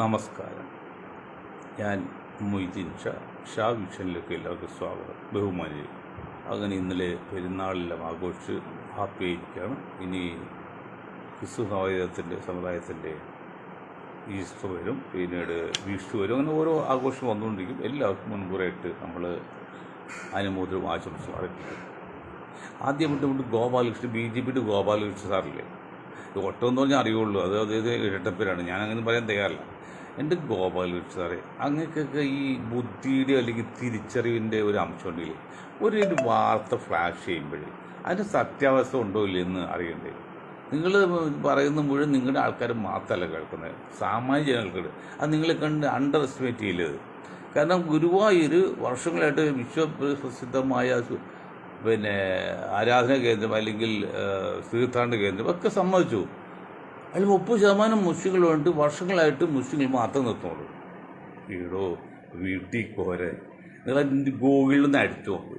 നമസ്കാരം. ഞാൻ മൊയ്തീൻ ഷാ വിഷനിലേക്ക് എല്ലാവർക്കും സ്വാഗതം. ബഹുമാനി, അങ്ങനെ ഇന്നലെ പെരുന്നാളെല്ലാം ആഘോഷിച്ച് ഹാപ്പിയായിരിക്കുകയാണ്. ഇനി ക്രിസ്തു സമുദായത്തിൻ്റെ ഈസ്റ്റർ വരും, പിന്നീട് വിഷു വരും. അങ്ങനെ ഓരോ ആഘോഷം വന്നുകൊണ്ടിരിക്കും. എല്ലാവർക്കും മുൻകൂറായിട്ട് നമ്മൾ അനുമോദനവും ആശംസയും അറിയിക്കും. ആദ്യമായിട്ട് ഗോപാലകൃഷ്ണൻ, BJP ഗോപാലകൃഷ്ണൻ സാറില്ലേ, ഒട്ടമെന്ന് പറഞ്ഞാൽ അറിയുള്ളൂ, അതായത് ഇരട്ടപ്പേരാണ്. ഞാനങ്ങനെ പറയാൻ തയ്യാറില്ല. എൻ്റെ ഗോപാലകൃഷ്ണൻ സാറേ, അങ്ങനെയൊക്കെ ഈ ബുദ്ധിയുടെ അല്ലെങ്കിൽ തിരിച്ചറിവിൻ്റെ ഒരു അംശമുണ്ടെങ്കിൽ ഒരു വാർത്ത ഫ്ലാഷ് ചെയ്യുമ്പോഴേ അതിൻ്റെ സത്യാവസ്ഥ ഉണ്ടോ ഇല്ലെന്ന് അറിയണ്ടേ. നിങ്ങൾ പറയുന്ന മുഴുവൻ നിങ്ങളുടെ ആൾക്കാർ മാത്രമല്ല കേൾക്കുന്നത്, സാമാന്യ ജനങ്ങൾക്കുണ്ട്. അത് നിങ്ങളെ കണ്ട് അണ്ടർ എസ്റ്റിമേറ്റ് ചെയ്യരുത്. കാരണം ഗുരുവായൂർ വർഷങ്ങളായിട്ട് വിശ്വപ്രസിദ്ധമായ ആരാധനാ കേന്ദ്രം അല്ലെങ്കിൽ തീർത്ഥാടന കേന്ദ്രം ഒക്കെ സമ്മതിച്ചു. അതിൽ 30% മുസ്ലിങ്ങളുണ്ട്. വർഷങ്ങളായിട്ട് മുസ്ലിങ്ങൾ മാത്രം നിർത്തുള്ളൂ. ഈടോ വീട്ടിൽ കോരെ നിങ്ങൾ ഗൂഗിളിൽ നിന്ന് അടിച്ചു നോക്ക്.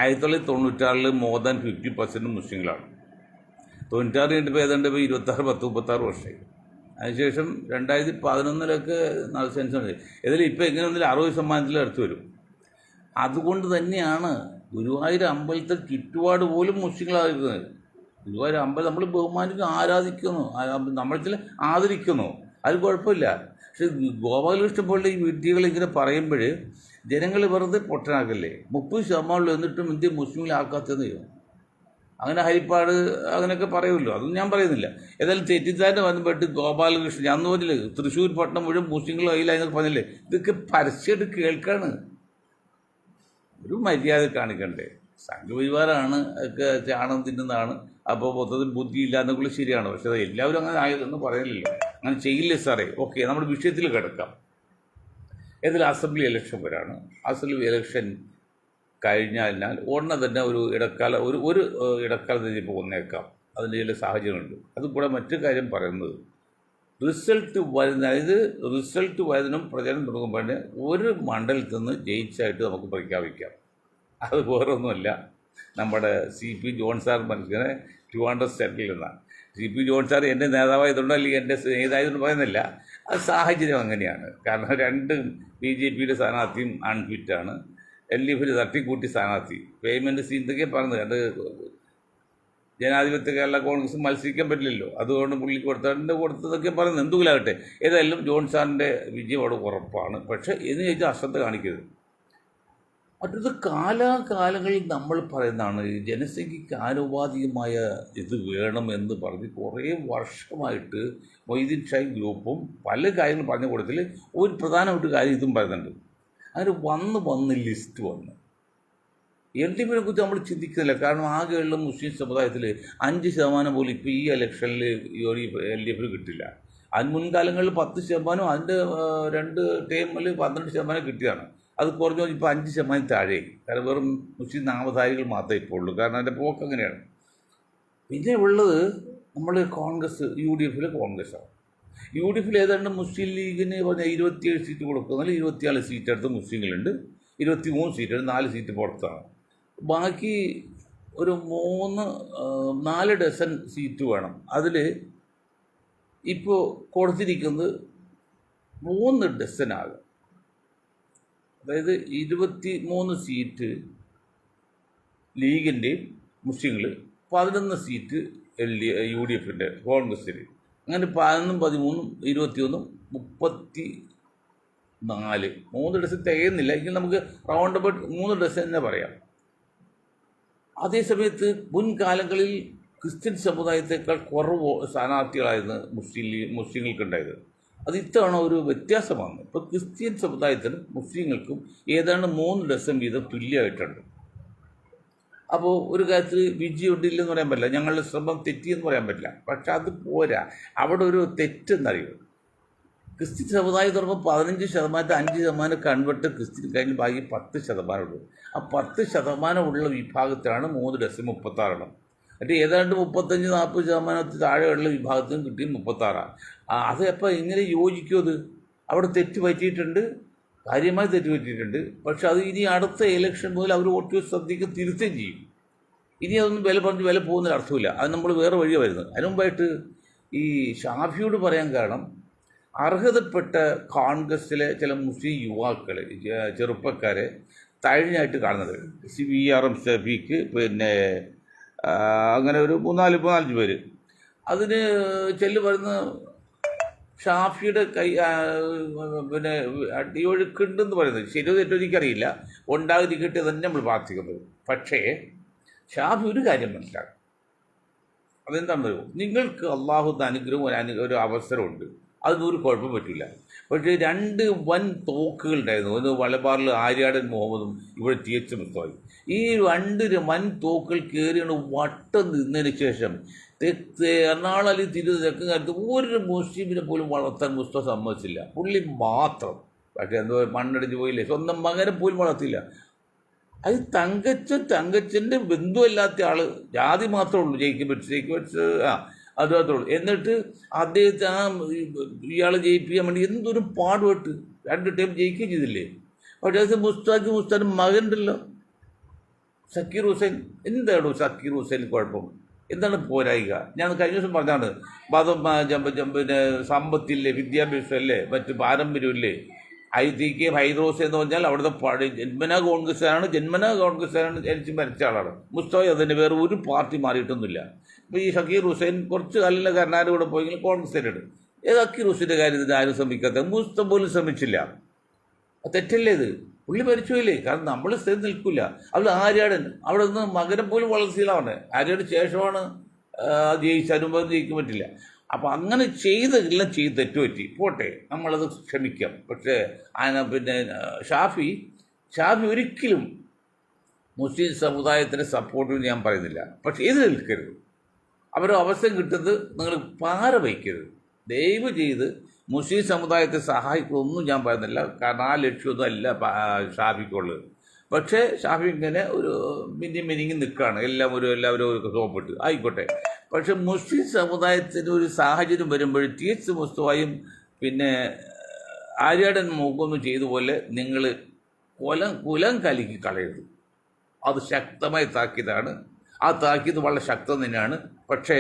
1996 മോർ ദാൻ 50% മുസ്ലിങ്ങളാണ്. 96 കഴിഞ്ഞപ്പോൾ ഏതാണ്ട് 36 വർഷമായി. അതിനുശേഷം 2011 സെൻസ് ഉണ്ട്. ഏതായാലും ഇപ്പോൾ എങ്ങനെ ഒന്നിൽ 60% അടുത്ത് വരും. അതുകൊണ്ട് തന്നെയാണ് ഗുരുവായൂർ അമ്പലത്തിൽ ചുറ്റുപാട് പോലും മുസ്ലിങ്ങളായിരിക്കുന്നത്. ഗുരുവായൂർ അമ്പലം നമ്മൾ ബഹുമാനിക്കുന്നു, ആരാധിക്കുന്നു, നമ്മൾ ചില ആദരിക്കുന്നു, അത് കുഴപ്പമില്ല. പക്ഷെ ഗോപാലകൃഷ്ണൻ പോലുള്ള ഈ വിഡ്ഢികൾ ഇങ്ങനെ പറയുമ്പോൾ ജനങ്ങൾ വെറുതെ പൊട്ടനാക്കല്ലേ. 30% എന്നിട്ടും ഇന്ത്യ മുസ്ലിങ്ങളാക്കാത്തതെന്ന് ചെയ്യും. അങ്ങനെ ഹരിപ്പാട് അങ്ങനെയൊക്കെ പറയുമല്ലോ, അതൊന്നും ഞാൻ പറയുന്നില്ല. ഏതായാലും തെറ്റിദ്ധാരണ വന്നപ്പോട്ട് ഗോപാലകൃഷ്ണൻ അന്ന് പറഞ്ഞില്ലേ തൃശ്ശൂർ പട്ടണം മുഴുവൻ മുസ്ലിങ്ങൾ കയ്യിലായെന്നൊക്കെ പറഞ്ഞില്ലേ. ഇതൊക്കെ പരസ്യമായിട്ട് കേൾക്കാണ്. ഒരു മര്യാദ കാണിക്കണ്ടേ. സംഘപരിവാരാണ് ഒക്കെ ചാണം തിന്നുന്നതാണ്. അപ്പോൾ മൊത്തത്തിൽ ബുദ്ധിയില്ല എന്നൊക്കെ ശരിയാണ്. പക്ഷെ അത് എല്ലാവരും അങ്ങനെ ആയതെന്ന് പറയില്ലല്ലോ. അങ്ങനെ ചെയ്യില്ലേ സാറേ. ഓക്കെ, നമ്മുടെ വിഷയത്തിൽ കിടക്കാം. ഏതായാലും അസംബ്ലി ഇലക്ഷൻ വരാണ്. അസംബ്ലി ഇലക്ഷൻ കഴിഞ്ഞാൽ ഉടനെ തന്നെ ഒരു ഇടക്കാലത്ത് ഇപ്പോൾ വന്നേക്കാം. അതിൻ്റെ ചില സാഹചര്യങ്ങളുണ്ട്. അതുകൂടെ മറ്റു കാര്യം പറയുന്നത് റിസൾട്ട് വരുന്നതിനും പ്രചരണം തുടങ്ങുമ്പോൾ ഒരു മണ്ഡലത്തിൽ നിന്ന് ജയിച്ചായിട്ട് നമുക്ക് പ്രഖ്യാപിക്കാം. അത് വേറൊന്നുമല്ല, നമ്മുടെ CP ജോൺ സാർ മനസ്സിനെ 200 സെറ്റിൽ നിന്നാണ്. CP ജോൺ സാർ എൻ്റെ നേതാവായതുകൊണ്ടോ അല്ലെങ്കിൽ എൻ്റെ നേതായതുകൊണ്ട് പറയുന്നില്ല, അത് സാഹചര്യം അങ്ങനെയാണ്. കാരണം 2 BJPയുടെ സ്ഥാനാർത്ഥിയും അൺഫിറ്റാണ്, LDF തട്ടിക്കൂട്ടി സ്ഥാനാർത്ഥി പേയ്മെൻറ്റ് സീറ്റൊക്കെ പറഞ്ഞത്. അത് ജനാധിപത്യ കേരള കോൺഗ്രസ് മത്സരിക്കാൻ പറ്റില്ലല്ലോ, അതുകൊണ്ട് പുള്ളിക്ക് കൊടുത്തതൊക്കെ പറയുന്നത്. എന്തുകൊണ്ടാകട്ടെ, ഏതായാലും ജോൺ സാറിൻ്റെ വിജയം അവിടെ ഉറപ്പാണ്. പക്ഷേ എന്ന് ചോദിച്ചാൽ അശ്രദ്ധ കാണിക്കരുത്. മറ്റൊരു കാലാകാലങ്ങളിൽ നമ്മൾ പറയുന്നതാണ് ജനസംഖ്യയ്ക്ക് ആനുപാതികമായ ഇത് വേണമെന്ന് പറഞ്ഞ് കുറേ വർഷമായിട്ട് മൊയ്തീൻ ഷായി ഗ്രൂപ്പും പല കാര്യങ്ങളും പറഞ്ഞു കൊടുത്തിൽ ഒരു പ്രധാനമായിട്ട് കാര്യം ഇതും പറയുന്നുണ്ട്. അങ്ങനെ വന്ന് ലിസ്റ്റ് വന്നു. LDFിനെ കുറിച്ച് നമ്മൾ ചിന്തിക്കുന്നില്ല. കാരണം ആകെയുള്ള മുസ്ലിം സമുദായത്തിൽ 5% പോലും ഇപ്പോൾ ഈ ഇലക്ഷനിൽ LDFിന് കിട്ടില്ല. അതിന് മുൻകാലങ്ങളിൽ 10%, അതിൻ്റെ 2 ടേമിൽ 12% കിട്ടിയതാണ്. അത് കുറഞ്ഞു ഇപ്പോൾ 5% താഴെയായി. കാരണം വെറും മുസ്ലിം നാമധാരികൾ മാത്രമേ ഇപ്പോൾ ഉള്ളൂ. കാരണം അതിൻ്റെ പോക്ക് അങ്ങനെയാണ്. പിന്നെ ഉള്ളത് നമ്മൾ കോൺഗ്രസ്, UDFിലെ കോൺഗ്രസ്സാണ്. UDFിൽ ഏതാണ്ട് മുസ്ലിം ലീഗിന് പറഞ്ഞാൽ 27 സീറ്റ് കൊടുക്കുന്നതിൽ 24 സീറ്റ് അടുത്ത് മുസ്ലിങ്ങളുണ്ട്, 23 സീറ്റ്, 4 സീറ്റ് പുറത്താണ്. ബാക്കി ഒരു 4 ഡസൻ സീറ്റ് വേണം. അതിൽ ഇപ്പോൾ കൊടുത്തിരിക്കുന്നത് 3 ഡസനാകും. അതായത് 23 സീറ്റ് ലീഗിൻ്റെയും മുസ്ലിങ്ങൾ, 11 സീറ്റ് UDFിൻ്റെ കോൺഗ്രസ്സിൽ. അങ്ങനെ 11, 13, 21, 34, 3 ഡസൻ തികയുന്നില്ല. എങ്കിൽ നമുക്ക് റൗണ്ട് അബൌട്ട് 3 ഡസൻ തന്നെ പറയാം. അതേസമയത്ത് മുൻകാലങ്ങളിൽ ക്രിസ്ത്യൻ സമുദായത്തേക്കാൾ കുറവ് സ്ഥാനാർത്ഥികളായിരുന്നു മുസ്ലിങ്ങൾക്കുണ്ടായത്. അത് ഇത്തവണ ഒരു വ്യത്യാസമാണ്. ഇപ്പോൾ ക്രിസ്ത്യൻ സമുദായത്തിനും മുസ്ലിങ്ങൾക്കും ഏതാണ്ട് 3 ഡസൻ വീതം തുല്യമായിട്ടുണ്ട്. അപ്പോൾ ഒരു കാര്യത്തിൽ വിജയമുണ്ടില്ലെന്ന് പറയാൻ പറ്റില്ല, ഞങ്ങളുടെ ശ്രമം തെറ്റിയെന്ന് പറയാൻ പറ്റില്ല. പക്ഷെ അത് പോരാ, അവിടെ ഒരു തെറ്റെന്നറിയും. ക്രിസ്ത്യൻ സമുദായം തുടങ്ങുമ്പോൾ 15%, 5% കൺവെർട്ട് ക്രിസ്ത്യൻ കഴിഞ്ഞ് ബാക്കി 10% ഉള്ളൂ. ആ 10% ഉള്ള വിഭാഗത്തിലാണ് 3 ഡസൻ 36. എന്നിട്ട് ഏതാണ്ട് 35-40% താഴെയുള്ള വിഭാഗത്തിനും കിട്ടി 36. അത് അപ്പോൾ എങ്ങനെ യോജിക്കും? അത് അവിടെ തെറ്റ് പറ്റിയിട്ടുണ്ട്, കാര്യമായി തെറ്റ് പറ്റിയിട്ടുണ്ട്. പക്ഷെ അത് ഇനി അടുത്ത ഇലക്ഷൻ മുതൽ അവർ വോട്ട് ശ്രദ്ധിക്കുക തിരുത്തുകയും ചെയ്യും. ഇനി അതൊന്നും വില പോകുന്നതിൽ അർത്ഥമില്ല. അത് നമ്മൾ വേറെ വഴിയാണ് വരുന്നത്. അതിന് മുമ്പായിട്ട് ഈ ഷാഫിയോട് പറയാൻ കാരണം, അർഹതപ്പെട്ട കോൺഗ്രസ്സിലെ ചില മുസ്ലിം യുവാക്കൾ ചെറുപ്പക്കാരെ തഴഞ്ഞായിട്ട് കാണുന്നത്. VRM ഷഫീഖ്, പിന്നെ അങ്ങനെ ഒരു മൂന്നാലഞ്ച് പേര്. അതിന് ചെല്ലു പറയുന്ന ഷാഫിയുടെ പിന്നെ അടിയൊഴുക്കുണ്ടെന്ന് പറയുന്നത് ശരിയോ തെറ്റോ എനിക്കറിയില്ല, ഉണ്ടാകാതിരിക്കട്ടെ തന്നെ നമ്മൾ പ്രാർത്ഥിക്കുന്നത്. പക്ഷേ ഷാഫി ഒരു കാര്യം മനസ്സിലാക്കും. അതെന്താണെന്നറിയോ, നിങ്ങൾക്ക് അള്ളാഹു അനുഗ്രഹം ഒരു അവസരമുണ്ട്, അതിനൊരു കുഴപ്പം പറ്റില്ല. പക്ഷേ 2 വൻ തോക്കുകളുണ്ടായിരുന്നു. ഒന്ന് മലബാറിൽ ആര്യാടൻ മുഹമ്മദും ഇവിടെ TH മുസ്തഫയും. ഈ 2 വൻ തോക്കുകൾ കയറിയാണ് വട്ടം നിന്നതിന് ശേഷം എറണാകുളം അല്ലെങ്കിൽ തെക്ക് കാലത്ത് ഒരു മുസ്ലിമിനെ പോലും വളർത്താൻ മുസ്തഫ സമ്മതിച്ചില്ല. പുള്ളി മാത്രം. പക്ഷേ എന്തോ മണ്ണടിച്ച് പോയില്ലേ, സ്വന്തം മകനെ പോലും വളർത്തില്ല. അത് തങ്കച്ചൻ്റെ ബന്ധുവല്ലാത്ത ആള്, ജാതി മാത്രമേ ഉള്ളൂ. ജയിക്കപ്പെട്ട് അത് മാത്രമേ ഉള്ളൂ. എന്നിട്ട് അദ്ദേഹത്തെ ഇയാളെ ജയിപ്പിക്കാൻ വേണ്ടി എന്തൊരു പാടുപെട്ട് 2 ടൈം ജയിക്കുകയും ചെയ്തില്ലേ. പക്ഷേ അത് മുസ്താഖ് മകനുണ്ടല്ലോ, സക്കീർ ഹുസൈൻ. എന്താണോ സക്കീർ ഹുസൈൻ കുഴപ്പം? എന്താണ് പോരായിക? ഞാൻ കഴിഞ്ഞ ദിവസം പറഞ്ഞാണ്, പിന്നെ സമ്പത്തില്ലേ, വിദ്യാഭ്യാസമല്ലേ, മറ്റ് പാരമ്പര്യമില്ലേ. TK ഹൈദ്രോസ് എന്ന് പറഞ്ഞാൽ അവിടുത്തെ ജന്മനാ കോൺഗ്രസ്സാണ് ജനിച്ച് മരിച്ച ആളാണ്. മുസ്തഫ അതിൻ്റെ വേറെ ഒരു പാർട്ടി മാറിയിട്ടൊന്നുമില്ല. ഇപ്പോൾ ഈ സക്കീർ ഹുസൈൻ കുറച്ച് കാലിലെ കർണാടക കൂടെ പോയെങ്കിൽ കോൺഗ്രസ്സിലുണ്ട്. സക്കീർ ഹുസൈൻ്റെ കാര്യത്തിൽ ആരും ശ്രമിക്കാത്ത, മുസ്തഫ പോലും ശ്രമിച്ചില്ല. തെറ്റല്ലേ ഇത്? പുള്ളി മരിച്ചുപോയില്ലേ? കാരണം നമ്മൾ സ്ഥിരം നിൽക്കില്ല. അവൾ ആര്യാടൻ അവിടെ നിന്ന് മകനെ പോലും വളർത്തിയിലാണ്. ആര്യാടൻ ശേഷമാണ് അനുഭവം ജയിക്കാൻ പറ്റില്ല. അപ്പം അങ്ങനെ എല്ലാം ചെയ്ത് തെറ്റുപറ്റി പോട്ടെ, നമ്മളത് ക്ഷമിക്കാം. പക്ഷേ പിന്നെ ഷാഫി ഒരിക്കലും മുസ്ലിം സമുദായത്തിൻ്റെ സപ്പോർട്ടിന് ഞാൻ പറയുന്നില്ല. പക്ഷേ ഇത് നിൽക്കരുത്. അവരുടെ അവസരം കിട്ടുന്നത് നിങ്ങൾ പാര വയ്ക്കരുത്. ദയവ് ചെയ്ത് മുസ്ലിം സമുദായത്തെ സഹായിക്കുമെന്നും ഞാൻ പറയുന്നില്ല. കാരണം ആ ലക്ഷ്യമൊന്നും അല്ല ഷാഫിക്കുള്ളത്. പക്ഷേ ഷാഫി ഇങ്ങനെ ഒരു മിനിങ്ങി നിൽക്കുകയാണ്. എല്ലാവരും സോപ്പിട്ട് ആയിക്കോട്ടെ. പക്ഷെ മുസ്ലിം സമുദായത്തിന് ഒരു സാഹചര്യം വരുമ്പോൾ TH മുസ്തഫയും പിന്നെ ആര്യാടൻ മുഖമൊന്നും ചെയ്ത പോലെ നിങ്ങൾ കുലം കലക്കി കളയരുത്. അത് ശക്തമായി താക്കീതാണ്. ആ താക്കീത് വളരെ ശക്തം തന്നെയാണ്. പക്ഷേ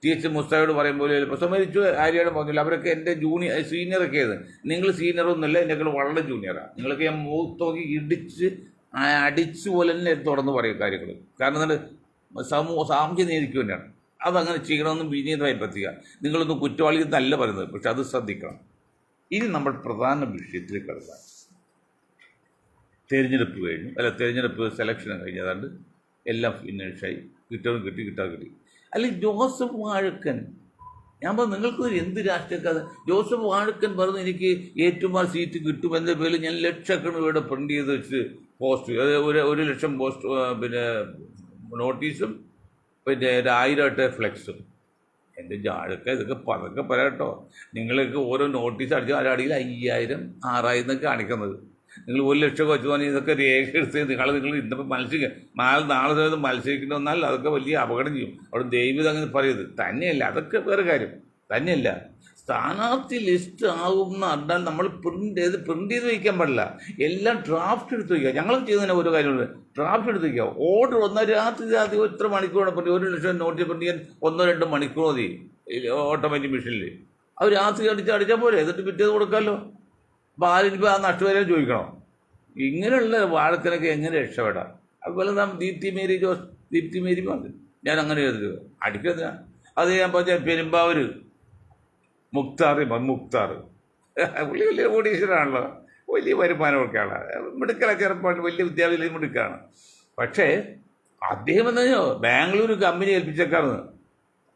TH മുസ്തഫയോട് പറയുമ്പോൾ പ്രസമരിച്ചു ആര്യാടൻ പറഞ്ഞില്ല. അവരൊക്കെ എൻ്റെ സീനിയറൊക്കെ ആയിരുന്നു. നിങ്ങൾ സീനിയറൊന്നുമല്ല, എന്നെക്കാൾ വളരെ ജൂനിയറാണ്. നിങ്ങളൊക്കെ ഞാൻ മുഖത്ത് നോക്കി അടിച്ചു പോലെ തന്നെ തുറന്ന് പറയും കാര്യങ്ങൾ. കാരണം എന്താണ്, സാമൂഹ്യ നീതിക്ക് തന്നെയാണ്. അതങ്ങനെ ചെയ്യണമെന്നും വിനീതമായി പറ്റുക. നിങ്ങളൊന്നും കുറ്റവാളി എന്നല്ല പറയുന്നത്, പക്ഷെ അത് ശ്രദ്ധിക്കണം. ഇനി നമ്മൾ പ്രധാന വിഷയത്തിൽ കിടക്കാം. തെരഞ്ഞെടുപ്പ് സെലക്ഷൻ കഴിഞ്ഞതാണ്ട് എല്ലാം ഫിനിഷായി. കിട്ടാതെ കിട്ടി. അല്ലെങ്കിൽ ജോസഫ് വാഴക്കൻ, ഞാൻ പറഞ്ഞു നിങ്ങൾക്ക് എന്ത് രാഷ്ട്രീയക്കാർ. ജോസഫ് വാഴക്കൻ പറഞ്ഞു എനിക്ക് ഏറ്റുമാർ സീറ്റ് കിട്ടുമെന്ന പേരിൽ ഞാൻ ലക്ഷക്കണക്കിന് ഇവിടെ പ്രിന്റ് ചെയ്ത് വെച്ച് പോസ്റ്റ്, അത് 1 ലക്ഷം പോസ്റ്റ്, പിന്നെ നോട്ടീസും പിന്നെ 1000 ഫ്ലെക്സും. എൻ്റെ ജാഴക്ക ഇതൊക്കെ പതൊക്കെ പറയാട്ടോ. നിങ്ങൾക്ക് ഓരോ നോട്ടീസ് അടിച്ചാൽ അടിയിൽ 5000 6000 എന്നൊക്കെ കാണിക്കുന്നത്. നിങ്ങൾ 1 ലക്ഷം വെച്ച് പറഞ്ഞാൽ ഇതൊക്കെ രേഖ എടുത്ത് നിങ്ങൾ ഇന്നിപ്പോൾ നാളെ മത്സരിക്കേണ്ടി വന്നാൽ അതൊക്കെ വലിയ അപകടം ചെയ്യും. അവിടെ ദൈവം അങ്ങനെ പറയരുത്. തന്നെയല്ല, അതൊക്കെ വേറെ കാര്യം തന്നെയല്ല. സ്ഥാനാർത്ഥി ലിസ്റ്റ് ആകുമെന്ന് പറഞ്ഞാൽ നമ്മൾ പ്രിന്റ് ചെയ്ത് വയ്ക്കാൻ പാടില്ല. എല്ലാം ഡ്രാഫ്റ്റ് എടുത്ത് വയ്ക്കുക. ഞങ്ങളും ചെയ്യുന്നതിന് ഓരോ കാര്യമുണ്ട്. ഡ്രാഫ്റ്റ് എടുത്ത് വയ്ക്കുക. ഓർഡർ രാത്രി ഇത്ര മണിക്കൂറാണ് പ്രിന്റ്. 1 ലക്ഷം നോട്ട് പ്രിന്റ് ചെയ്യാൻ 1-2 മണിക്കൂർ മതി ഓട്ടോമാറ്റിക് മെഷീനിൽ. അത് രാത്രി അടിച്ചാൽ പോലെ, എന്നിട്ട് പിറ്റേത് കൊടുക്കാമല്ലോ. അപ്പോൾ ആരിപ്പോൾ ആ നഷ്ടപരിഹാരം ചോദിക്കണോ? ഇങ്ങനെയുള്ള വാഴക്കനൊക്കെ എങ്ങനെ രക്ഷപ്പെടാം? അതുപോലെ ദീപ്തി മേരി പറഞ്ഞു ഞാൻ അങ്ങനെ എഴുതുക അടിക്കുന്നതിനാ. അത് ഞാൻ പറഞ്ഞ പെരുമ്പാവൂർ മുക്താർ പുള്ളി വലിയ കോടീശ്വരാണല്ലോ, വലിയ വരുമാനമൊക്കെയാണ്, മിടുക്കല ചെറുപ്പമാണ്, വലിയ വിദ്യാഭ്യാസം മിടുക്കാണ്. പക്ഷേ അദ്ദേഹം എന്താ ബാംഗ്ലൂർ കമ്പനി ഏൽപ്പിച്ചേക്കാർന്ന്.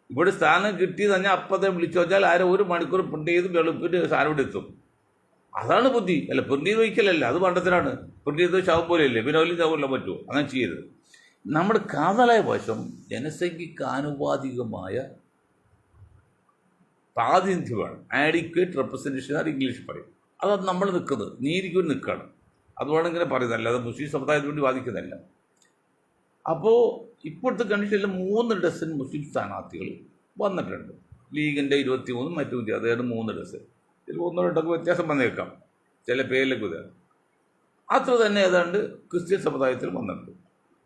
ഇവിടെ സ്ഥാനം കിട്ടി തന്നെ അപ്പത്തെ വിളിച്ചു വെച്ചാൽ 1 മണിക്കൂർ പ്രിന്റ് ചെയ്ത് വെളുപ്പിട്ട് സാധനം ഇവിടെ എത്തും. അതാണ് ബുദ്ധി. അല്ല പ്രിന്റ് ചെയ്ത് വയ്ക്കലല്ല, അത് പണ്ടത്തിലാണ്. പ്രിന്റ് ചെയ്ത് ശവം പോലെയല്ലേ, പിന്നെ വലിയ ശവം പറ്റുമോ? അങ്ങനെ ചെയ്യരുത്. നമ്മുടെ കാതലായ വശം ജനസംഖ്യക്ക് ആനുപാതികമായ പ്രാതിനിധ്യമാണ്. ആഡിക്വേറ്റ് റെപ്രസെൻറ്റേഷൻ ആണ് ഇംഗ്ലീഷ് പറയും. അത് നമ്മൾ നിൽക്കുന്നത് നീതിക്ക് വേണ്ടി നിൽക്കുകയാണ്. അതുകൊണ്ട് ഇങ്ങനെ പറയുന്നത്, അല്ലാതെ മുസ്ലിം സമുദായത്തിന് വേണ്ടി വാദിക്കുന്നില്ല. അപ്പോൾ ഇപ്പോഴത്തെ കണ്ടീഷനിൽ 3 ഡസൻ മുസ്ലിം സ്ഥാനാർത്ഥികൾ വന്നിട്ടുണ്ട്. ലീഗിൻ്റെ 23 മറ്റു അതായത് 3 ഡസൻ. ഇതിൽ 1-2 വ്യത്യാസം വന്നേക്കാം, ചില പേരിലേക്ക് വരാം. അത്ര തന്നെ ഏതാണ്ട് ക്രിസ്ത്യൻ സമുദായത്തിൽ വന്നിട്ടുണ്ട്.